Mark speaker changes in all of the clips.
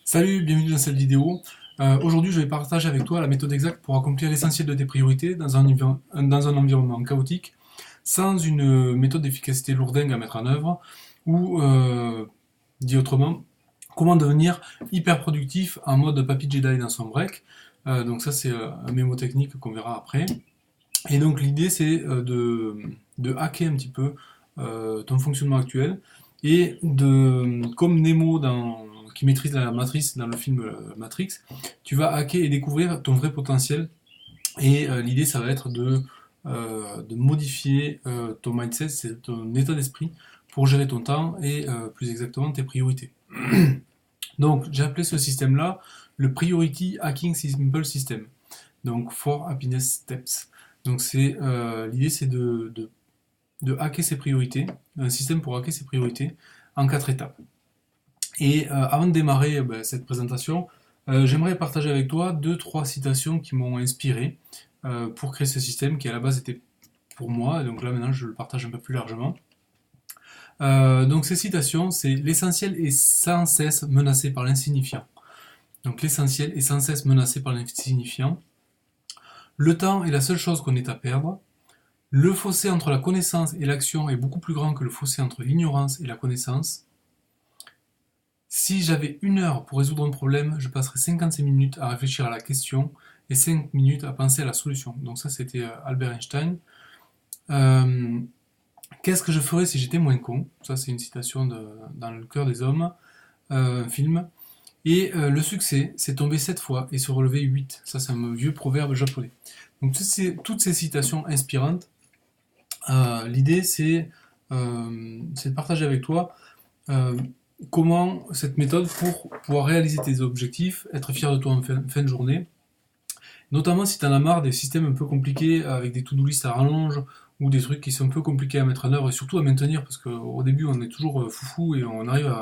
Speaker 1: Salut, bienvenue dans cette vidéo. Aujourd'hui, je vais partager avec toi la méthode exacte pour accomplir l'essentiel de tes priorités dans un environnement chaotique, sans une méthode d'efficacité lourdingue à mettre en œuvre, ou, dit autrement, comment devenir hyper productif en mode Papy Jedi dans son break. Donc ça, c'est un mémo technique qu'on verra après. Et donc l'idée, c'est de hacker un petit peu ton fonctionnement actuel et comme Nemo qui maîtrise la matrice dans le film Matrix, tu vas hacker et découvrir ton vrai potentiel. Et l'idée, ça va être de modifier ton mindset, c'est ton état d'esprit pour gérer ton temps et plus exactement tes priorités. Donc j'ai appelé ce système-là le Priority Hacking Simple System. Donc for Happiness Steps. Donc l'idée, c'est de hacker ses priorités, un système pour hacker ses priorités en 4 étapes. Et avant de démarrer cette présentation, j'aimerais partager avec toi deux, trois citations qui m'ont inspiré pour créer ce système qui à la base était pour moi, et donc là maintenant je le partage un peu plus largement. Donc ces citations, c'est l'essentiel est sans cesse menacé par l'insignifiant. Donc l'essentiel est sans cesse menacé par l'insignifiant. Le temps est la seule chose qu'on ait à perdre. Le fossé entre la connaissance et l'action est beaucoup plus grand que le fossé entre l'ignorance et la connaissance. Si j'avais 1 heure pour résoudre un problème, je passerais 55 minutes à réfléchir à la question et 5 minutes à penser à la solution. Donc ça, c'était Albert Einstein. Euh, Qu'est-ce que je ferais si j'étais moins con? Ça, c'est une citation dans Le cœur des hommes, un film. Et le succès, c'est tomber 7 fois et se relever 8. Ça, c'est un vieux proverbe japonais. Donc toutes ces citations inspirantes, l'idée, c'est de partager avec toi euh, comment cette méthode pour pouvoir réaliser tes objectifs, être fier de toi en fin de journée, notamment si tu en as marre des systèmes un peu compliqués avec des to-do list à rallonge ou des trucs qui sont un peu compliqués à mettre en œuvre et surtout à maintenir parce qu'au début on est toujours foufou et on arrive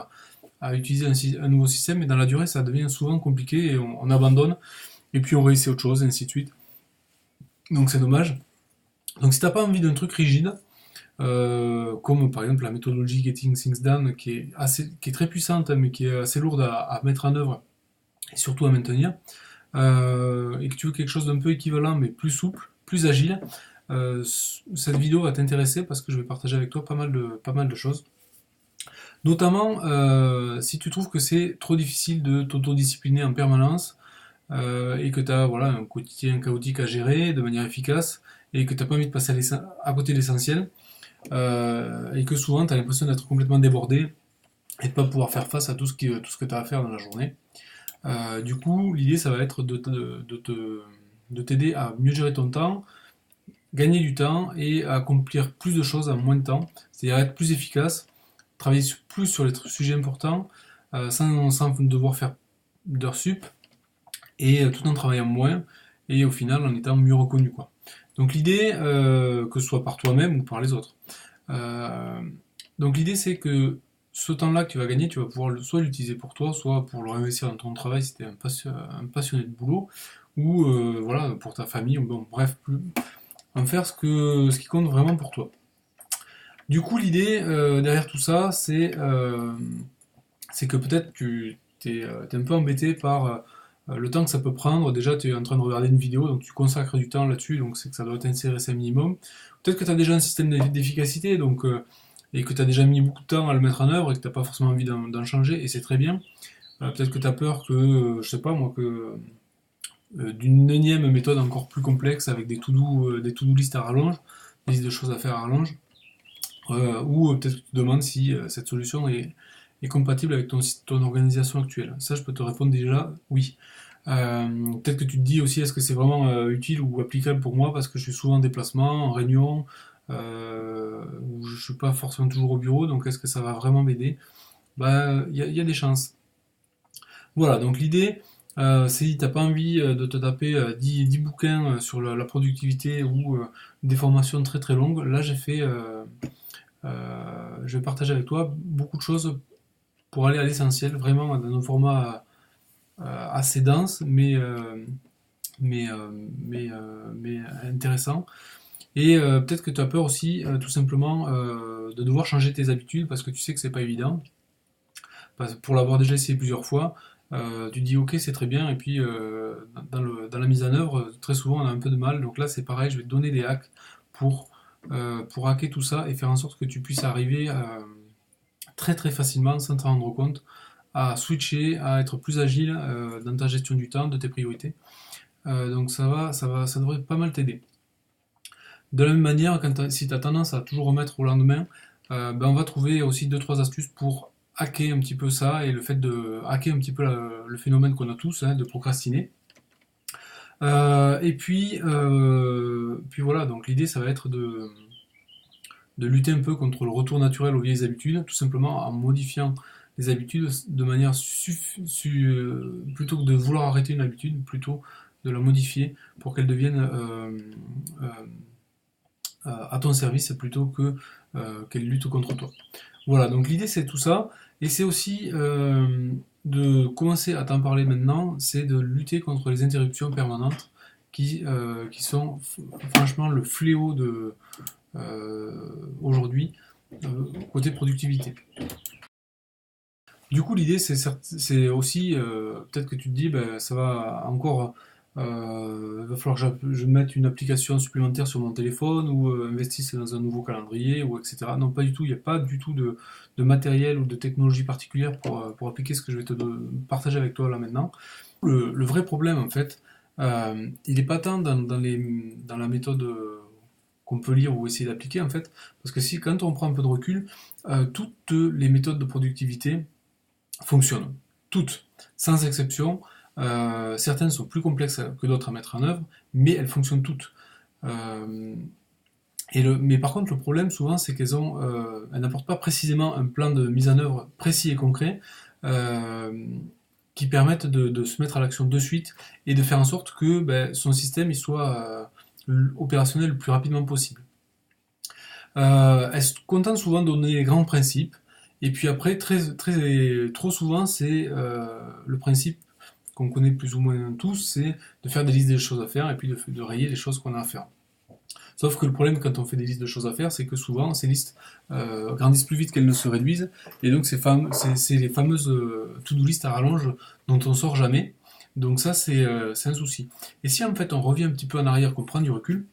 Speaker 1: à utiliser un nouveau système, mais dans la durée ça devient souvent compliqué et on abandonne et puis on réussit autre chose et ainsi de suite. Donc c'est dommage. Donc si t'as pas envie d'un truc rigide, comme par exemple la méthodologie Getting Things Done, qui est très puissante, mais qui est assez lourde à mettre en œuvre et surtout à maintenir, et que tu veux quelque chose d'un peu équivalent, mais plus souple, plus agile, cette vidéo va t'intéresser parce que je vais partager avec toi pas mal de choses. Notamment, si tu trouves que c'est trop difficile de t'autodiscipliner en permanence, et que tu as voilà, un quotidien chaotique à gérer de manière efficace, et que tu n'as pas envie de passer à côté de l'essentiel, et que souvent tu as l'impression d'être complètement débordé et de ne pas pouvoir faire face à tout ce que tu as à faire dans la journée. Du coup, l'idée, ça va être de t'aider à mieux gérer ton temps, gagner du temps et à accomplir plus de choses en moins de temps, c'est-à-dire être plus efficace, travailler plus sur les sujets importants, sans devoir faire d'heures sup, et tout en travaillant moins, et au final en étant mieux reconnu, quoi. Donc l'idée, que ce soit par toi-même ou par les autres. Euh, donc l'idée, c'est que ce temps-là que tu vas gagner, tu vas pouvoir soit l'utiliser pour toi, soit pour le réinvestir dans ton travail si tu es un passionné de boulot, ou voilà, pour ta famille, ou bon, bref, en faire ce qui compte vraiment pour toi. Du coup, l'idée derrière tout ça, c'est que peut-être tu es, un peu embêté par le temps que ça peut prendre. Déjà, tu es en train de regarder une vidéo, donc tu consacres du temps là-dessus, donc c'est que ça doit t'intéresser un minimum. Peut-être que tu as déjà un système d'efficacité, et que tu as déjà mis beaucoup de temps à le mettre en œuvre et que tu n'as pas forcément envie d'en changer, et c'est très bien. Peut-être que tu as peur que, je sais pas moi, que d'une énième méthode encore plus complexe avec des to-do list à rallonge, des listes de choses à faire à rallonge, ou peut-être que tu te demandes si cette solution est compatible avec ton organisation actuelle. Ça, je peux te répondre déjà oui. Peut-être que tu te dis aussi, est-ce que c'est vraiment utile ou applicable pour moi parce que je suis souvent en déplacement, en réunion, où je suis pas forcément toujours au bureau, donc est-ce que ça va vraiment m'aider? Bah, y a des chances. Voilà, donc l'idée, si t'as pas envie de te taper 10 bouquins sur la productivité ou des formations très très longues, là je vais partager avec toi beaucoup de choses pour aller à l'essentiel, vraiment dans un format assez dense, mais intéressant. Et peut-être que tu as peur aussi, tout simplement, de devoir changer tes habitudes parce que tu sais que c'est pas évident. Pour l'avoir déjà essayé plusieurs fois, tu dis ok c'est très bien, et puis dans la mise en œuvre, très souvent on a un peu de mal. Donc là c'est pareil, je vais te donner des hacks pour, pour hacker tout ça et faire en sorte que tu puisses arriver très très facilement, sans te rendre compte, à switcher, à être plus agile dans ta gestion du temps, de tes priorités. Donc ça devrait pas mal t'aider. De la même manière, si tu as tendance à toujours remettre au lendemain, ben on va trouver aussi deux trois astuces pour hacker un petit peu ça, et le fait de hacker un petit peu le phénomène qu'on a tous, hein, de procrastiner. Et puis voilà, donc l'idée ça va être de lutter un peu contre le retour naturel aux vieilles habitudes, tout simplement en modifiant les habitudes de manière plutôt que de vouloir arrêter une habitude, plutôt de la modifier pour qu'elle devienne à ton service plutôt que qu'elle lutte contre toi. Voilà, donc l'idée c'est tout ça, et c'est aussi de commencer à t'en parler maintenant, c'est de lutter contre les interruptions permanentes qui sont franchement le fléau de aujourd'hui côté productivité. Du coup, l'idée, c'est aussi, peut-être que tu te dis, ben, ça va encore, va falloir que je mette une application supplémentaire sur mon téléphone, ou investisse dans un nouveau calendrier, ou etc. Non, pas du tout, il n'y a pas du tout de matériel ou de technologie particulière pour appliquer ce que je vais partager avec toi là maintenant. Le vrai problème, en fait, il n'est pas tant dans la méthode qu'on peut lire ou essayer d'appliquer, en fait, parce que si, quand on prend un peu de recul, toutes les méthodes de productivité fonctionnent. Toutes, sans exception. Certaines sont plus complexes que d'autres à mettre en œuvre, mais elles fonctionnent toutes. Euh, mais par contre, le problème souvent, c'est elles n'apportent pas précisément un plan de mise en œuvre précis et concret euh, qui permettent de se mettre à l'action de suite et de faire en sorte que ben, son système il soit opérationnel le plus rapidement possible. Elle se contente souvent de donner les grands principes, et puis après, trop souvent, c'est le principe qu'on connaît plus ou moins tous, c'est de faire des listes des choses à faire, et puis de rayer les choses qu'on a à faire. Sauf que le problème quand on fait des listes de choses à faire, c'est que souvent ces listes grandissent plus vite qu'elles ne se réduisent, et donc c'est les fameuses to-do list à rallonge dont on sort jamais. Donc ça, c'est un souci. Et si en fait on revient un petit peu en arrière, qu'on prend du recul,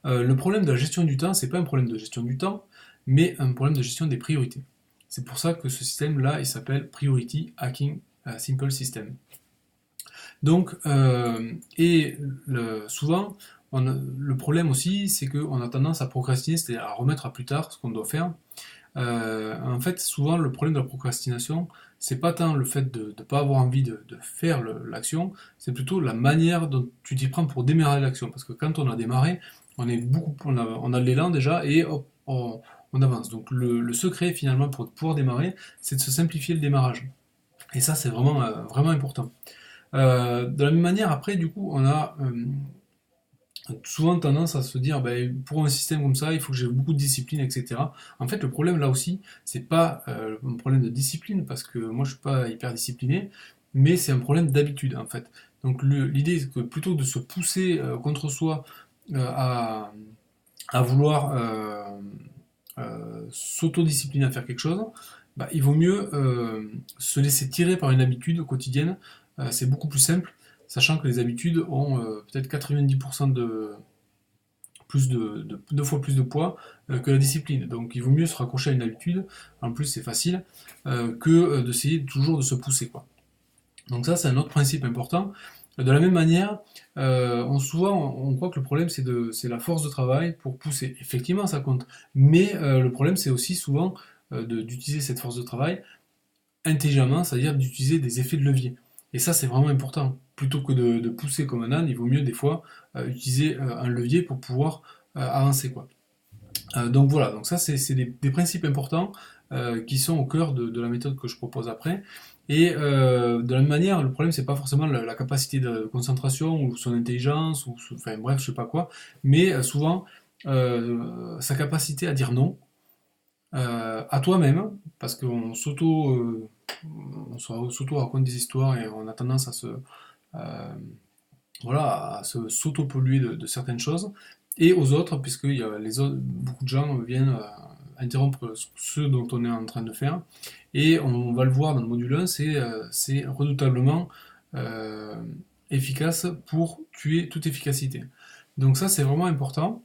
Speaker 1: le problème de la gestion du temps, c'est pas un problème de gestion du temps, mais un problème de gestion des priorités. C'est pour ça que ce système-là, il s'appelle Priority Hacking Simple System. Donc, souvent, le problème aussi, c'est qu'on a tendance à procrastiner, c'est-à-dire à remettre à plus tard ce qu'on doit faire. En fait, souvent, le problème de la procrastination, c'est pas tant le fait de ne pas avoir envie de faire l'action, c'est plutôt la manière dont tu t'y prends pour démarrer l'action. Parce que quand on a démarré, on a de l'élan déjà, et hop, on avance. Donc le secret finalement pour pouvoir démarrer, c'est de se simplifier le démarrage. Et ça, c'est vraiment, vraiment important. De la même manière, après, du coup, on a souvent tendance à se dire, ben, pour un système comme ça, il faut que j'ai beaucoup de discipline, etc. En fait, le problème là aussi, c'est pas un problème de discipline, parce que moi je suis pas hyper discipliné, mais c'est un problème d'habitude en fait. Donc l'idée c'est que plutôt que de se pousser contre soi euh, à, à vouloir s'autodiscipliner à faire quelque chose, bah, il vaut mieux se laisser tirer par une habitude quotidienne. C'est beaucoup plus simple, sachant que les habitudes ont peut-être 90% deux fois plus de poids que la discipline. Donc il vaut mieux se raccrocher à une habitude, en plus c'est facile, que d'essayer toujours de se pousser, quoi. Donc ça c'est un autre principe important. De la même manière, souvent on croit que le problème c'est la force de travail pour pousser. Effectivement ça compte, mais le problème c'est aussi souvent d'utiliser cette force de travail intelligemment, c'est-à-dire d'utiliser des effets de levier. Et ça, c'est vraiment important. Plutôt que de pousser comme un âne, il vaut mieux des fois utiliser un levier pour pouvoir avancer, quoi. Donc voilà, donc ça, c'est des principes importants qui sont au cœur de la méthode que je propose après. Et de la même manière, le problème, c'est pas forcément la capacité de concentration ou son intelligence, enfin bref, je sais pas quoi, mais souvent sa capacité à dire non à toi-même, parce qu'on s'auto raconte des histoires, et on a tendance euh, voilà, à s'auto-polluer de certaines choses, et aux autres, puisque beaucoup de gens viennent interrompre ce dont on est en train de faire, et on va le voir dans le module 1, c'est redoutablement euh, efficace pour tuer toute efficacité. Donc ça, c'est vraiment important.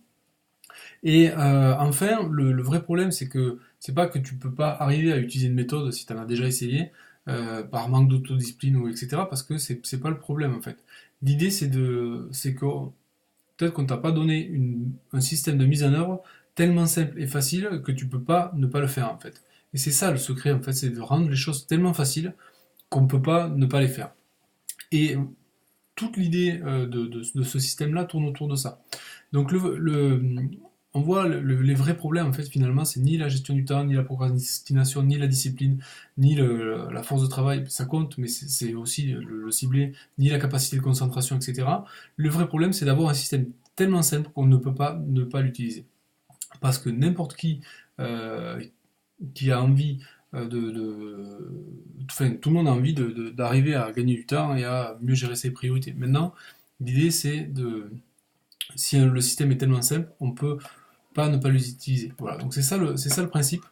Speaker 1: Et enfin, le vrai problème, c'est que c'est pas que tu peux pas arriver à utiliser une méthode si tu en as déjà essayé, par manque d'autodiscipline ou etc. Parce que c'est pas le problème en fait. L'idée c'est que peut-être qu'on t'a pas donné un système de mise en œuvre tellement simple et facile que tu peux pas ne pas le faire en fait. Et c'est ça le secret en fait, c'est de rendre les choses tellement faciles qu'on peut pas ne pas les faire. Et toute l'idée de ce système-là tourne autour de ça. Donc on voit les vrais problèmes en fait finalement c'est ni la gestion du temps, ni la procrastination, ni la discipline, ni la force de travail, ça compte, mais c'est aussi le ciblé, ni la capacité de concentration, etc. Le vrai problème c'est d'avoir un système tellement simple qu'on ne peut pas ne pas l'utiliser. Parce que n'importe qui a envie enfin tout le monde a envie d'arriver à gagner du temps et à mieux gérer ses priorités. Maintenant, l'idée c'est si le système est tellement simple, on peut pas ne pas l'utiliser. Voilà, donc c'est ça le principe.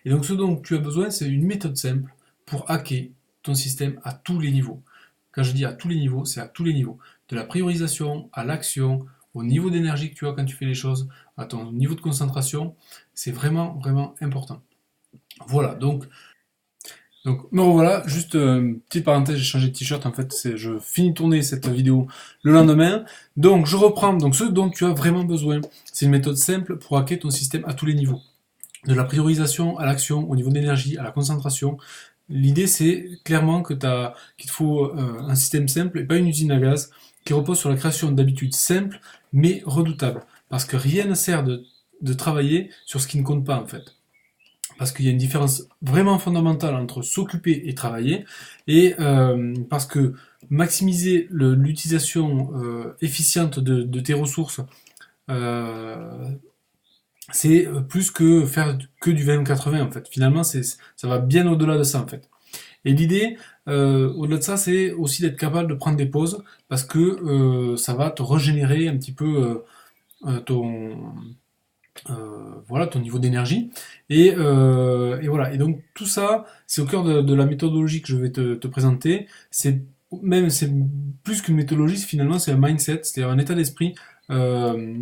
Speaker 1: Et donc ce dont tu as besoin, c'est une méthode simple pour hacker ton système à tous les niveaux. Quand je dis à tous les niveaux, c'est à tous les niveaux. De la priorisation à l'action, au niveau d'énergie que tu as quand tu fais les choses, à ton niveau de concentration, c'est vraiment, vraiment important. Voilà, donc me revoilà, juste petite parenthèse, j'ai changé de t-shirt, en fait, je finis de tourner cette vidéo le lendemain. Donc je reprends, donc ce dont tu as vraiment besoin, c'est une méthode simple pour hacker ton système à tous les niveaux. De la priorisation à l'action, au niveau d'énergie, à la concentration. L'idée c'est clairement qu'il te faut un système simple et pas une usine à gaz, qui repose sur la création d'habitudes simples mais redoutables. Parce que rien ne sert de travailler sur ce qui ne compte pas en fait. Parce qu'il y a une différence vraiment fondamentale entre s'occuper et travailler, et parce que maximiser l'utilisation efficiente de tes ressources, euh, c'est plus que faire que du 20-80 en fait. Finalement, ça va bien au-delà de ça en fait. Et l'idée, au-delà de ça, c'est aussi d'être capable de prendre des pauses, parce que ça va te régénérer un petit peu ton, voilà, ton niveau d'énergie. Et voilà. Et donc tout ça, c'est au cœur de la méthodologie que je vais te présenter. C'est plus qu'une méthodologie, finalement, c'est un mindset, c'est-à-dire un état d'esprit euh,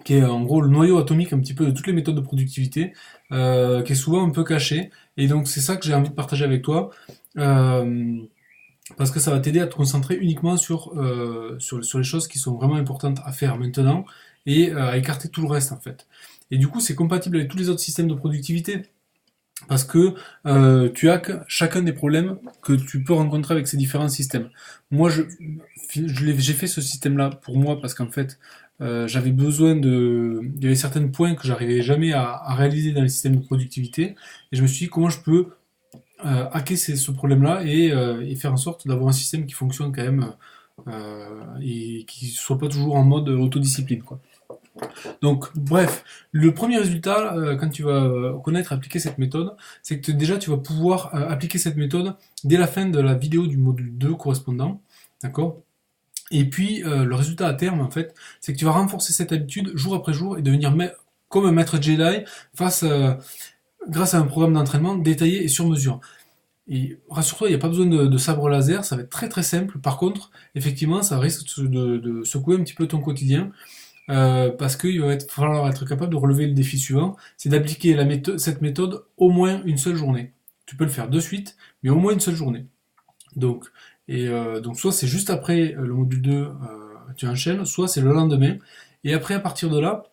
Speaker 1: qui est en gros le noyau atomique un petit peu de toutes les méthodes de productivité, qui est souvent un peu caché. Et donc c'est ça que j'ai envie de partager avec toi. Euh, Parce que ça va t'aider à te concentrer uniquement sur les choses qui sont vraiment importantes à faire maintenant, et à écarter tout le reste en fait. Et du coup, c'est compatible avec tous les autres systèmes de productivité, parce que tu as chacun des problèmes que tu peux rencontrer avec ces différents systèmes. Moi, j'ai fait ce système-là pour moi parce qu'en fait, j'avais besoin il y avait certains points que j'arrivais jamais à réaliser dans les systèmes de productivité, et je me suis dit comment je peux hacker ce problème-là, et faire en sorte d'avoir un système qui fonctionne quand même, et qui soit pas toujours en mode autodiscipline, quoi. Donc, bref, le premier résultat, quand tu vas connaître et appliquer cette méthode, c'est que déjà tu vas pouvoir appliquer cette méthode dès la fin de la vidéo du module 2 correspondant, d'accord? Et puis, le résultat à terme, en fait, c'est que tu vas renforcer cette habitude jour après jour et devenir comme un maître Jedi grâce à un programme d'entraînement détaillé et sur mesure. Et rassure-toi, il n'y a pas besoin de sabre laser, ça va être très très simple. Par contre, effectivement, ça risque de secouer un petit peu ton quotidien, parce qu'il va falloir être capable de relever le défi suivant, c'est d'appliquer cette méthode au moins une seule journée. Tu peux le faire de suite, mais au moins une seule journée. Donc, donc soit c'est juste après le module 2, tu enchaînes, soit c'est le lendemain. Et après, à partir de là,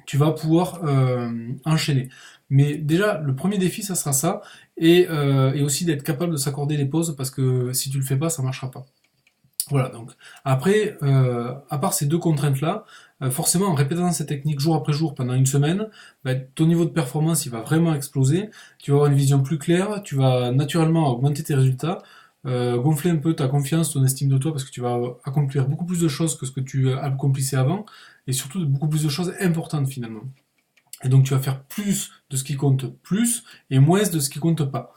Speaker 1: tu vas pouvoir enchaîner. Mais déjà, le premier défi, ça sera ça, et aussi d'être capable de s'accorder les pauses, parce que si tu le fais pas, ça marchera pas. Voilà, donc après, à part ces deux contraintes-là, forcément en répétant cette technique jour après jour pendant une semaine, bah, ton niveau de performance il va vraiment exploser, tu vas avoir une vision plus claire, tu vas naturellement augmenter tes résultats, gonfler un peu ta confiance, ton estime de toi, parce que tu vas accomplir beaucoup plus de choses que ce que tu accomplissais avant, et surtout beaucoup plus de choses importantes finalement. Et donc tu vas faire plus de ce qui compte plus, et moins de ce qui compte pas.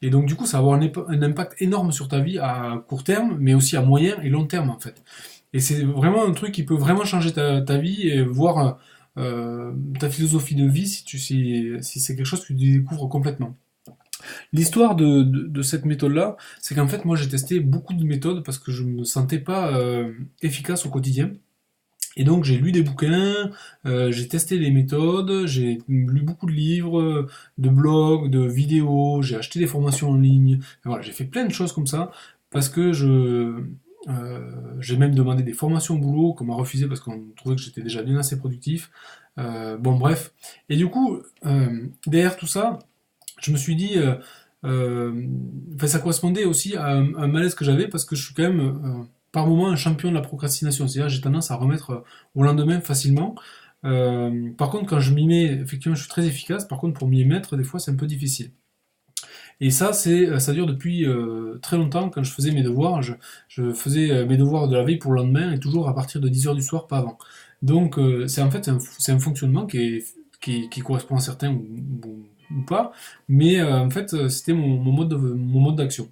Speaker 1: Et donc du coup ça va avoir un impact énorme sur ta vie à court terme, mais aussi à moyen et long terme en fait. Et c'est vraiment un truc qui peut vraiment changer ta vie, et voir ta philosophie de vie, si c'est quelque chose que tu découvres complètement. L'histoire de cette méthode-là, c'est qu'en fait, moi, j'ai testé beaucoup de méthodes parce que je me sentais pas efficace au quotidien. Et donc, j'ai lu des bouquins, j'ai testé les méthodes, j'ai lu beaucoup de livres, de blogs, de vidéos, j'ai acheté des formations en ligne. Enfin, voilà, j'ai fait plein de choses comme ça parce que j'ai même demandé des formations au boulot qu'on m'a refusé parce qu'on trouvait que j'étais déjà bien assez productif. Bon, bref. Et du coup, derrière tout ça, je me suis dit, euh, enfin, ça correspondait aussi à un malaise que j'avais parce que je suis quand même par moment un champion de la procrastination. C'est-à-dire, j'ai tendance à remettre au lendemain facilement. Par contre, quand je m'y mets, effectivement, je suis très efficace. Par contre, pour m'y mettre, des fois, c'est un peu difficile. Et ça, ça dure depuis très longtemps. Quand je faisais mes devoirs, je faisais mes devoirs de la veille pour le lendemain et toujours à partir de 10 heures du soir, pas avant. Donc, c'est en fait c'est un fonctionnement qui correspond à certains ou pas, mais en fait, c'était mon mode d'action.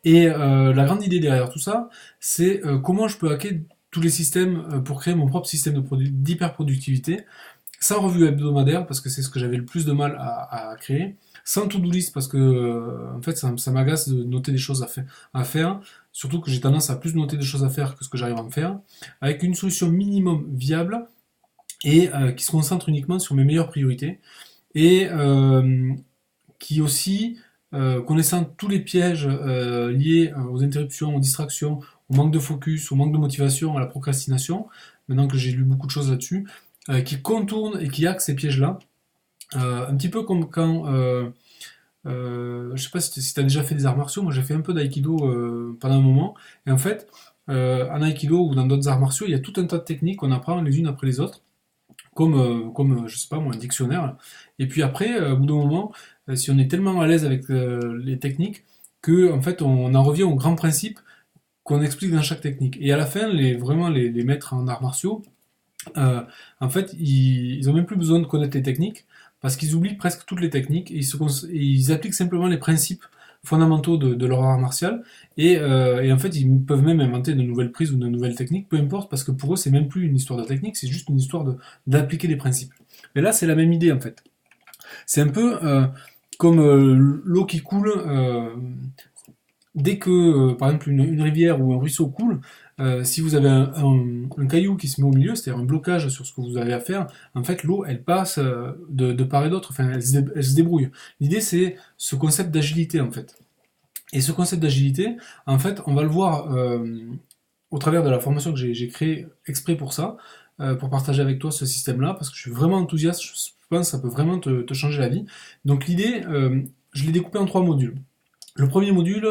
Speaker 1: Et la grande idée derrière tout ça, c'est comment je peux hacker tous les systèmes pour créer mon propre système d'hyperproductivité sans revue hebdomadaire, parce que c'est ce que j'avais le plus de mal à créer, sans to-do list, parce que en fait ça m'agace de noter des choses à faire, surtout que j'ai tendance à plus noter des choses à faire que ce que j'arrive à me faire, avec une solution minimum viable et qui se concentre uniquement sur mes meilleures priorités, et qui aussi, connaissant tous les pièges liés aux interruptions, aux distractions, au manque de focus, au manque de motivation, à la procrastination, maintenant que j'ai lu beaucoup de choses là-dessus, qui contourne et qui hack ces pièges-là. Un petit peu comme quand, je sais pas si tu as déjà fait des arts martiaux, moi j'ai fait un peu d'aïkido pendant un moment, et en fait, en aïkido ou dans d'autres arts martiaux, il y a tout un tas de techniques qu'on apprend les unes après les autres, comme je sais pas moi, un dictionnaire. Et puis après, au bout d'un moment, si on est tellement à l'aise avec les techniques, que en fait on en revient aux grands principes qu'on explique dans chaque technique. Et à la fin, vraiment les maîtres en arts martiaux, euh, en fait, ils ont même plus besoin de connaître les techniques parce qu'ils oublient presque toutes les techniques et et ils appliquent simplement les principes fondamentaux de leur art martial et en fait ils peuvent même inventer de nouvelles prises ou de nouvelles techniques, peu importe, parce que pour eux c'est même plus une histoire de technique, c'est juste une histoire d'appliquer des principes. Mais là c'est la même idée en fait. C'est un peu comme l'eau qui coule. Dès que, par exemple, une rivière ou un ruisseau coule, si vous avez un caillou qui se met au milieu, c'est-à-dire un blocage sur ce que vous avez à faire, en fait, l'eau, elle passe de part et d'autre, enfin, elle se débrouille. L'idée, c'est ce concept d'agilité, en fait. Et ce concept d'agilité, en fait, on va le voir au travers de la formation que j'ai créée exprès pour partager avec toi ce système-là, parce que je suis vraiment enthousiaste, je pense que ça peut vraiment te changer la vie. Donc l'idée, je l'ai découpé en 3 modules. Le premier module,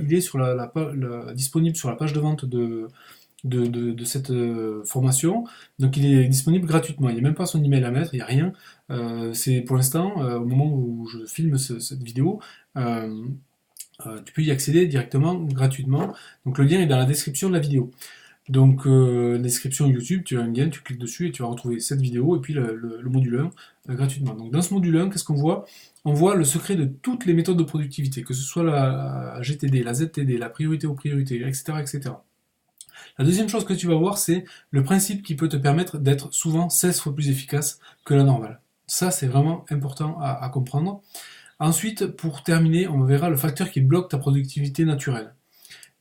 Speaker 1: il est disponible sur la page de vente de cette formation. Donc il est disponible gratuitement. Il n'y a même pas son email à mettre, il n'y a rien. C'est pour l'instant, au moment où je filme cette vidéo, euh, tu peux y accéder directement, gratuitement. Donc le lien est dans la description de la vidéo. Donc, description YouTube, tu as un lien, tu cliques dessus et tu vas retrouver cette vidéo et puis le module 1 gratuitement. Donc, dans ce module 1, qu'est-ce qu'on voit? On voit le secret de toutes les méthodes de productivité, que ce soit la GTD, la ZTD, la priorité aux priorités, etc., etc. La deuxième chose que tu vas voir, c'est le principe qui peut te permettre d'être souvent 16 fois plus efficace que la normale. Ça, c'est vraiment important à comprendre. Ensuite, pour terminer, on verra le facteur qui bloque ta productivité naturelle.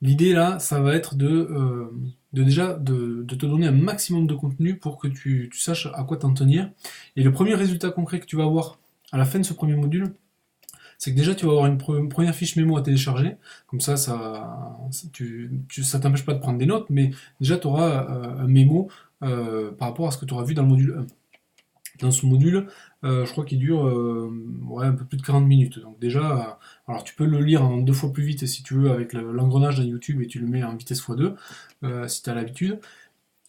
Speaker 1: L'idée là, ça va être de te donner un maximum de contenu pour que tu saches à quoi t'en tenir. Et le premier résultat concret que tu vas avoir à la fin de ce premier module, c'est que déjà tu vas avoir une première fiche mémo à télécharger. Comme ça t'empêche pas de prendre des notes, mais déjà tu auras un mémo par rapport à ce que tu auras vu dans le module 1. Dans ce module, je crois qu'il dure ouais, un peu plus de 40 minutes. Donc déjà, alors tu peux le lire en 2 fois plus vite si tu veux avec l'engrenage d'un YouTube et tu le mets en vitesse x2 si tu as l'habitude.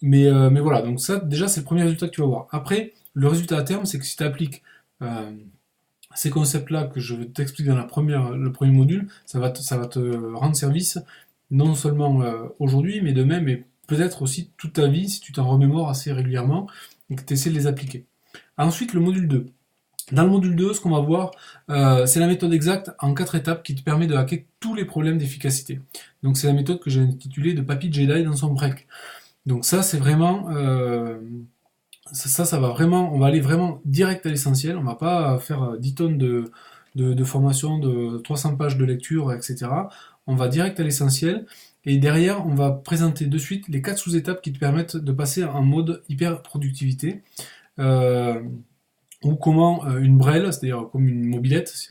Speaker 1: Mais voilà, donc ça déjà c'est le premier résultat que tu vas voir. Après, le résultat à terme, c'est que si tu appliques ces concepts-là que je t'explique dans le premier module, ça va te rendre service non seulement aujourd'hui, mais demain, mais peut-être aussi toute ta vie si tu t'en remémores assez régulièrement et que tu essaies de les appliquer. Ensuite, le module 2. Dans le module 2, ce qu'on va voir, c'est la méthode exacte en 4 étapes qui te permet de hacker tous les problèmes d'efficacité. Donc c'est la méthode que j'ai intitulée de Papy Jedi dans son break. Donc ça, c'est vraiment... ça va vraiment... On va aller vraiment direct à l'essentiel. On va pas faire 10 tonnes de formation de 300 pages de lecture, etc. On va direct à l'essentiel. Et derrière, on va présenter de suite les 4 sous-étapes qui te permettent de passer en mode hyper productivité. Euh, ou comment une Brel, c'est-à-dire comme une mobilette,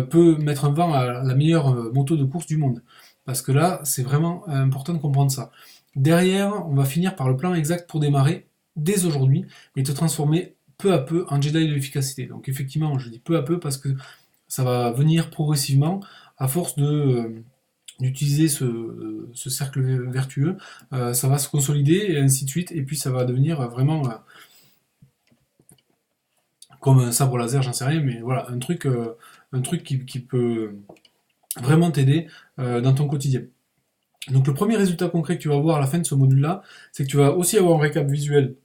Speaker 1: peut mettre en vent à la meilleure moto de course du monde. Parce que là, c'est vraiment important de comprendre ça. Derrière, on va finir par le plan exact pour démarrer dès aujourd'hui et te transformer peu à peu en Jedi de l'efficacité. Donc effectivement, je dis peu à peu parce que ça va venir progressivement à force d'utiliser ce cercle vertueux, ça va se consolider et ainsi de suite, et puis ça va devenir vraiment comme un sabre laser, j'en sais rien, mais voilà, un truc qui peut vraiment t'aider dans ton quotidien. Donc le premier résultat concret que tu vas voir à la fin de ce module-là, c'est que tu vas aussi avoir un récap visuel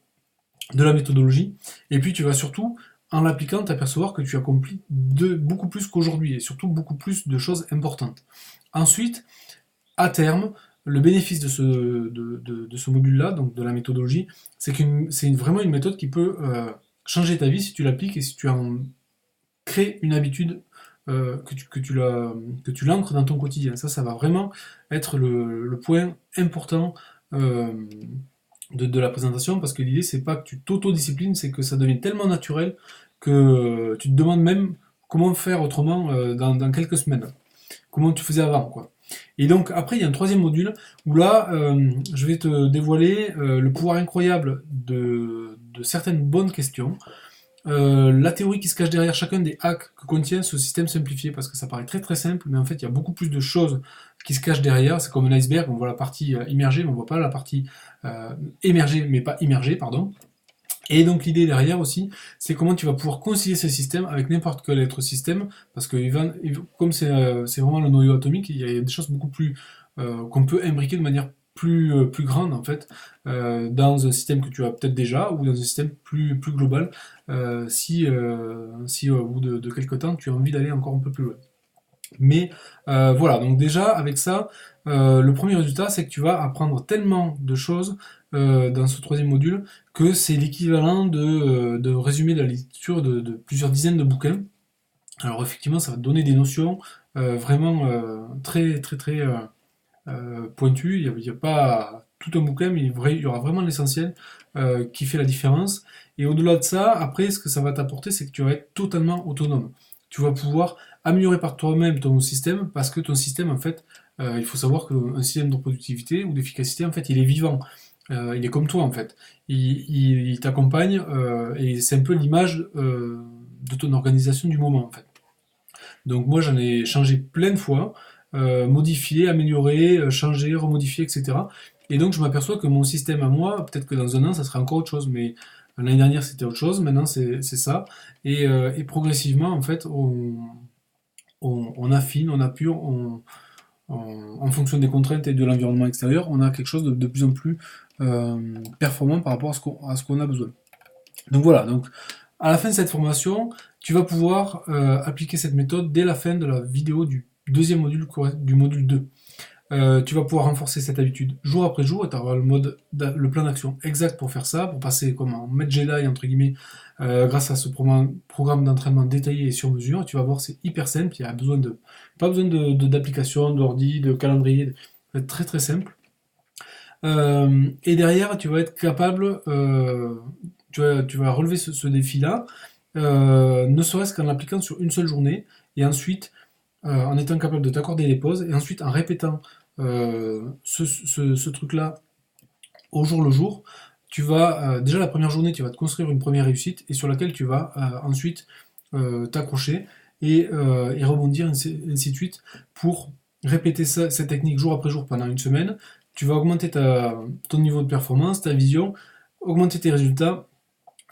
Speaker 1: de la méthodologie, et puis tu vas surtout, en l'appliquant, t'apercevoir que tu accomplis beaucoup plus qu'aujourd'hui, et surtout beaucoup plus de choses importantes. Ensuite, à terme, le bénéfice de ce module-là, donc de la méthodologie, c'est que c'est vraiment une méthode qui peut changer ta vie si tu l'appliques et si tu en crées une habitude que tu l'ancres dans ton quotidien. Ça va vraiment être le point important euh, de la présentation, parce que l'idée, c'est pas que tu t'auto-disciplines, c'est que ça devient tellement naturel que tu te demandes même comment faire autrement dans quelques semaines. Comment tu faisais avant, quoi. Et donc après il y a un troisième module où là je vais te dévoiler le pouvoir incroyable de certaines bonnes questions, la théorie qui se cache derrière chacun des hacks que contient ce système simplifié, parce que ça paraît très très simple, mais en fait il y a beaucoup plus de choses qui se cachent derrière. C'est comme un iceberg, on voit la partie immergée, mais on voit pas la partie émergée, mais pas immergée, pardon. Et donc l'idée derrière aussi, c'est comment tu vas pouvoir concilier ce système avec n'importe quel autre système, parce que comme c'est vraiment le noyau atomique, il y a des choses beaucoup plus qu'on peut imbriquer de manière plus grande en fait, dans un système que tu as peut-être déjà, ou dans un système plus global, si au bout de quelques temps tu as envie d'aller encore un peu plus loin. Mais voilà, donc déjà avec ça, le premier résultat, c'est que tu vas apprendre tellement de choses dans ce troisième module que c'est l'équivalent de résumer la lecture de plusieurs dizaines de bouquins. Alors effectivement, ça va te donner des notions vraiment très très très pointues. Il y a pas tout un bouquin, mais il y aura vraiment l'essentiel qui fait la différence. Et au-delà de ça, après, ce que ça va t'apporter, c'est que tu vas être totalement autonome. Tu vas pouvoir améliorer par toi-même ton système, parce que ton système, en fait, il faut savoir qu'un système de productivité ou d'efficacité, en fait, il est vivant. Il est comme toi, en fait. Il t'accompagne, et c'est un peu l'image de ton organisation du moment, en fait. Donc moi, j'en ai changé plein de fois, modifié, amélioré, changé, remodifié, etc. Et donc je m'aperçois que mon système à moi, peut-être que dans un an, ça sera encore autre chose, mais l'année dernière c'était autre chose, maintenant c'est ça. Et progressivement, en fait, on affine, on apure, en fonction des contraintes et de l'environnement extérieur, on a quelque chose de plus en plus performant par rapport à ce qu'on a besoin. Donc voilà, donc à la fin de cette formation, tu vas pouvoir appliquer cette méthode dès la fin de la vidéo du deuxième module, du module 2. Tu vas pouvoir renforcer cette habitude jour après jour, et tu auras le plan d'action exact pour faire ça, pour passer comme en maître Jedi entre guillemets, grâce à ce programme d'entraînement détaillé et sur mesure. Tu vas voir, c'est hyper simple, il y a pas besoin d'application, d'ordi, de calendrier, c'est très très simple. Et derrière, tu vas être capable, tu vas relever ce défi-là, ne serait-ce qu'en l'appliquant sur une seule journée, et ensuite en étant capable de t'accorder des pauses, et ensuite en répétant ce truc-là au jour le jour, tu vas, déjà la première journée, tu vas te construire une première réussite, et sur laquelle tu vas ensuite t'accrocher et rebondir, ainsi de suite, pour répéter cette technique jour après jour pendant une semaine. Tu vas augmenter ton niveau de performance, ta vision, augmenter tes résultats,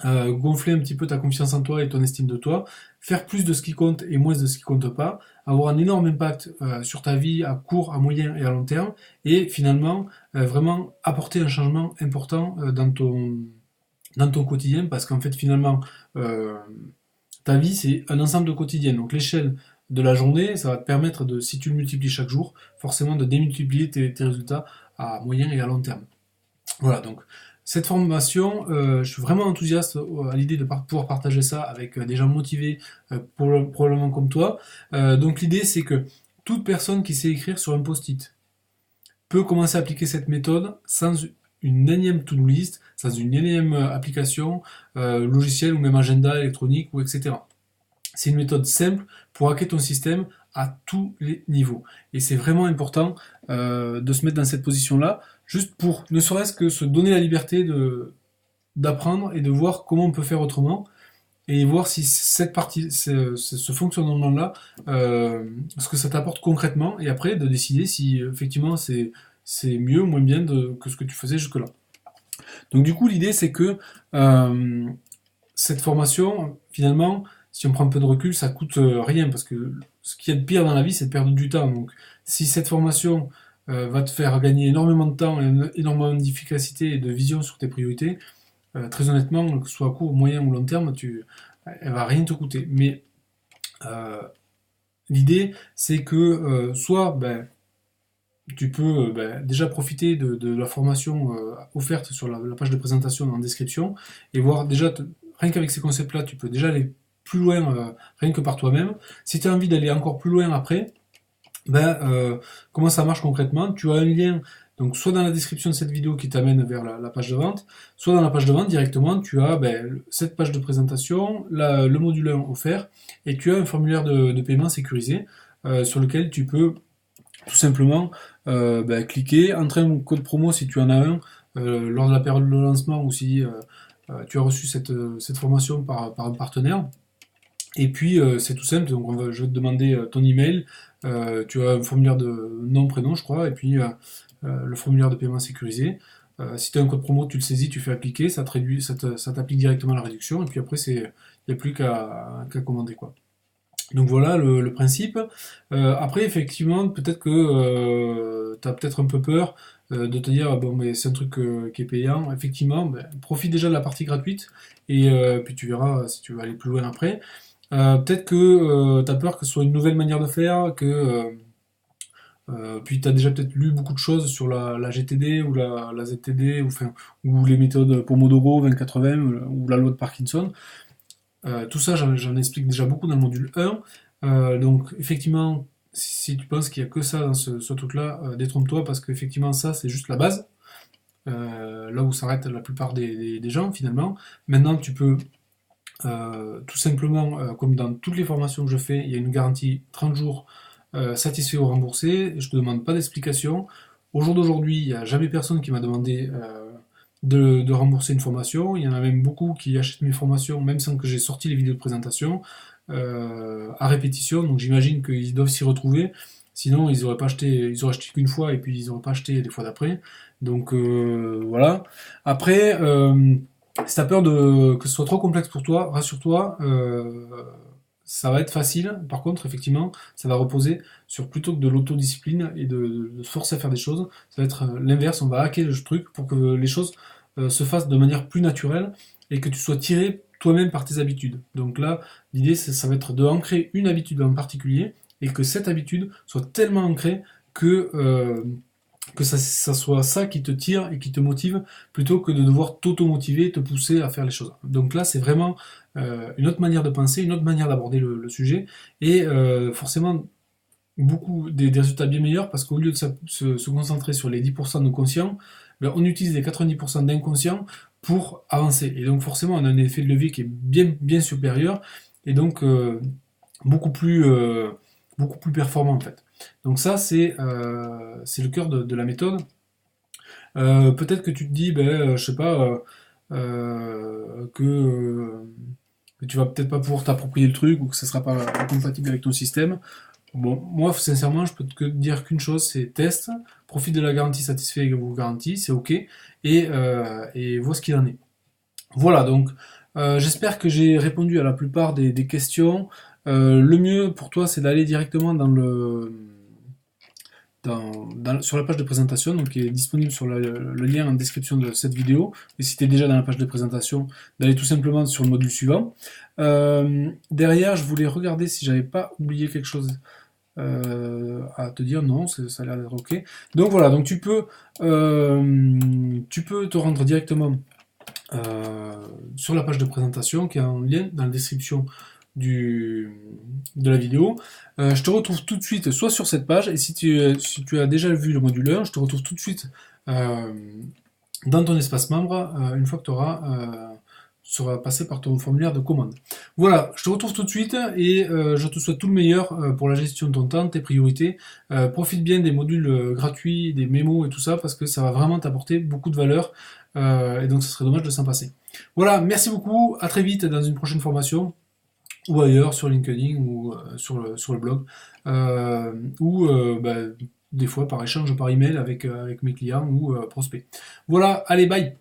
Speaker 1: gonfler un petit peu ta confiance en toi et ton estime de toi, faire plus de ce qui compte et moins de ce qui compte pas, avoir un énorme impact sur ta vie à court, à moyen et à long terme, et finalement vraiment apporter un changement important dans ton quotidien, parce qu'en fait finalement ta vie c'est un ensemble de quotidiens, donc l'échelle de la journée, ça va te permettre de, si tu le multiplies chaque jour, forcément de démultiplier tes résultats à moyen et à long terme. Voilà, donc cette formation, je suis vraiment enthousiaste à l'idée de pouvoir partager ça avec des gens motivés, probablement comme toi. Donc l'idée, c'est que toute personne qui sait écrire sur un post-it peut commencer à appliquer cette méthode sans une énième to-do list, sans une énième application, logiciel ou même agenda électronique ou etc. C'est une méthode simple pour hacker ton système à tous les niveaux. Et c'est vraiment important de se mettre dans cette position-là, juste pour ne serait-ce que se donner la liberté d'apprendre et de voir comment on peut faire autrement et voir si cette partie, ce fonctionnement-là, ce que ça t'apporte concrètement, et après de décider si effectivement c'est mieux ou moins bien que ce que tu faisais jusque-là. Donc du coup, l'idée c'est que cette formation, finalement, si on prend un peu de recul, ça coûte rien, parce que ce qu'il y a de pire dans la vie, c'est de perdre du temps. Donc si cette formation va te faire gagner énormément de temps, énormément d'efficacité et de vision sur tes priorités, très honnêtement, que ce soit à court, moyen ou long terme, elle va rien te coûter. Mais l'idée, c'est que soit tu peux déjà profiter de la formation offerte sur la page de présentation en description et voir déjà, rien qu'avec ces concepts-là, tu peux déjà aller plus loin rien que par toi-même. Si tu as envie d'aller encore plus loin après, comment ça marche concrètement? Tu as un lien, donc soit dans la description de cette vidéo qui t'amène vers la page de vente, soit dans la page de vente directement, tu as cette page de présentation, le module 1 offert, et tu as un formulaire de paiement sécurisé sur lequel tu peux tout simplement cliquer, entrer un code promo si tu en as un lors de la période de lancement ou si tu as reçu cette formation par un partenaire. Et puis c'est tout simple, donc je vais te demander ton email, tu as un formulaire de nom, prénom je crois, et puis le formulaire de paiement sécurisé. Si tu as un code promo, tu le saisis, tu fais appliquer, ça t'applique directement la réduction, et puis après il n'y a plus qu'à commander quoi. Donc voilà le principe. Après effectivement, peut-être que tu as peut-être un peu peur de te dire bon mais c'est un truc qui est payant. Effectivement, profite déjà de la partie gratuite, et puis tu verras si tu veux aller plus loin après. Peut-être que tu as peur que ce soit une nouvelle manière de faire, que puis tu as déjà peut-être lu beaucoup de choses sur la GTD ou la ZTD, ou les méthodes Pomodoro 20-80 ou la loi de Parkinson. Tout ça, j'en explique déjà beaucoup dans le module 1. Donc effectivement, si tu penses qu'il n'y a que ça dans ce truc-là, détrompe-toi, parce qu'effectivement ça, c'est juste la base. Là où s'arrête la plupart des gens finalement. Maintenant, tu peux tout simplement, comme dans toutes les formations que je fais, il y a une garantie 30 jours satisfait ou remboursé. Je ne te demande pas d'explication. Au jour d'aujourd'hui, il n'y a jamais personne qui m'a demandé de rembourser une formation. Il y en a même beaucoup qui achètent mes formations, même sans que j'ai sorti les vidéos de présentation, à répétition. Donc j'imagine qu'ils doivent s'y retrouver. Sinon, ils auraient acheté qu'une fois et puis ils n'auraient pas acheté des fois d'après. Donc voilà. Après, si tu as peur que ce soit trop complexe pour toi, rassure-toi, ça va être facile. Par contre, effectivement, ça va reposer sur plutôt que de l'autodiscipline et de se forcer à faire des choses, ça va être l'inverse. On va hacker le truc pour que les choses se fassent de manière plus naturelle et que tu sois tiré toi-même par tes habitudes. Donc là, l'idée, ça va être de ancrer une habitude en particulier et que cette habitude soit tellement ancrée que ça soit ça qui te tire et qui te motive, plutôt que de devoir t'auto-motiver, te pousser à faire les choses. Donc là, c'est vraiment une autre manière de penser, une autre manière d'aborder le sujet, et forcément des résultats bien meilleurs, parce qu'au lieu de se concentrer sur les 10% de conscients, on utilise les 90% d'inconscients pour avancer. Et donc forcément, on a un effet de levier qui est bien, bien supérieur, et donc beaucoup plus performant en fait. Donc ça, c'est le cœur de la méthode. Peut-être que tu te dis, je sais pas, que tu vas peut-être pas pouvoir t'approprier le truc, ou que ça sera pas compatible avec ton système. Bon, moi, sincèrement, je peux te dire qu'une chose, c'est teste, profite de la garantie satisfait et vous garantie, c'est ok, et vois ce qu'il en est. Voilà, donc j'espère que j'ai répondu à la plupart des questions. Le mieux pour toi, c'est d'aller directement sur la page de présentation, donc qui est disponible sur le lien en description de cette vidéo. Et si tu es déjà dans la page de présentation, d'aller tout simplement sur le module suivant. Derrière, je voulais regarder si j'avais pas oublié quelque chose à te dire non, ça a l'air d'être ok. Donc voilà, donc tu peux te rendre directement sur la page de présentation qui est en lien dans la description de la vidéo. Je te retrouve tout de suite soit sur cette page, et si tu as déjà vu le module 1, je te retrouve tout de suite dans ton espace membre une fois que tu sera passé par ton formulaire de commande. Voilà, je te retrouve tout de suite et je te souhaite tout le meilleur pour la gestion de ton temps, tes priorités. Profite bien des modules gratuits, des mémos et tout ça parce que ça va vraiment t'apporter beaucoup de valeur et donc ce serait dommage de s'en passer. Voilà, merci beaucoup, à très vite dans une prochaine formation ou ailleurs sur LinkedIn ou sur le blog ou des fois par échange par email avec mes clients ou prospects. Voilà, allez, bye!